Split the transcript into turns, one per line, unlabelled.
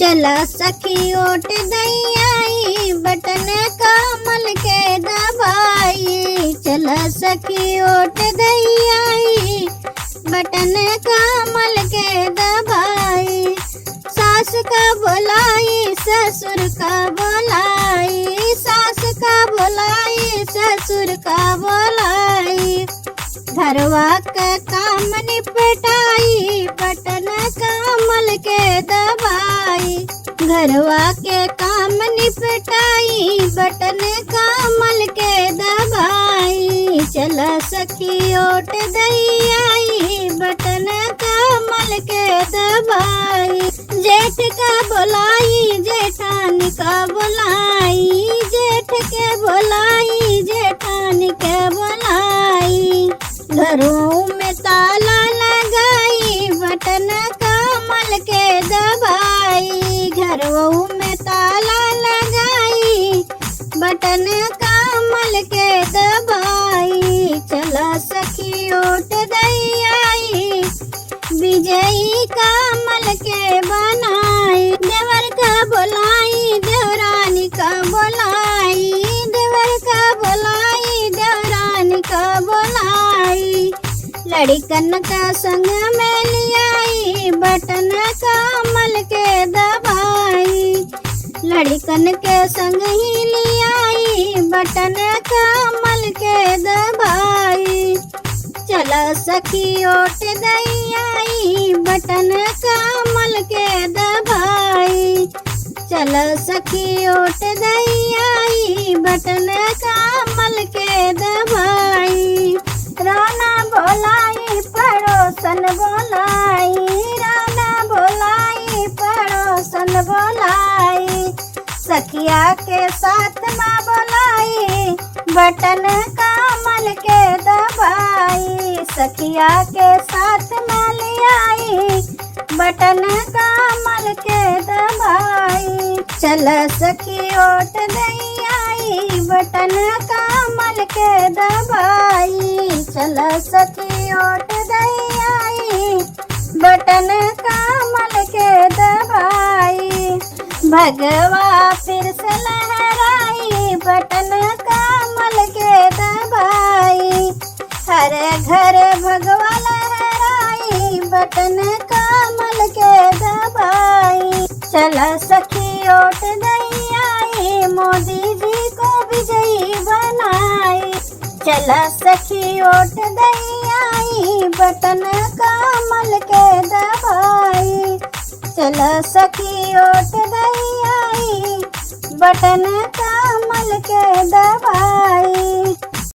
चला सखी ओट दैयाई बटन कमल के दबाई। चला सखी ओट दैयाई बटन कमल के दबाई। सास का बोलाई ससुर का बोलाई, सास का बोलाई ससुर का बोलाई। घरवा का काम निपटाई बटन कमल के दबाई। घरवा के काम निपटाई बटन कमल के दबाई। चला सखी ओट दैयाई बटन कमल के दबाई। जेठ का बोलाई जेठानी का बोलाई, जेठ के बोलाई जेठानी के बोलाई। घरों में ताला लगाई बटन कमल के दबाई। घरों में ताला लगाई बटन कमल के दबाई। चला सखी ओट दैयाई विजयी कमल के बनाई। देवर का बोलाई देवरानी का बोलाई, देवर का बोलाई देवरानी का बोलाई। लड़कन का संग में लियाई बटन कमल के दबाई। लड़कन के संग ही लियाई बटन कमल के दबाई। चला सखी ओट दैयाई बटन कमल के दबाई। चला सखी ओट दैयाई बटन कमल के दबाई। राना बोलाई पड़ोसन बोलाई, राना बोलाई पड़ोसन बोलाई। सखिया के साथ माँ बोलाई बटन कमल के दबाई। सखिया के साथ माँ ले आई बटन कमल के दबाई। चल सखी ओट दैयाई बटन कमल के दबाई। चल सखी ओट दैयाई बटन कमल के दबाई। भगवा फिर से लहराई बटन कमल के दबाई। हर घर भगवा लहराई बटन कमल के दबाई। चला सखी ओट दैयाई मोदी जी को विजयी बनाई। चला सखी ओट दैयाई बटन कमल के दबाई। चला सखी ओट दैयाई बटन कमल के दबाई।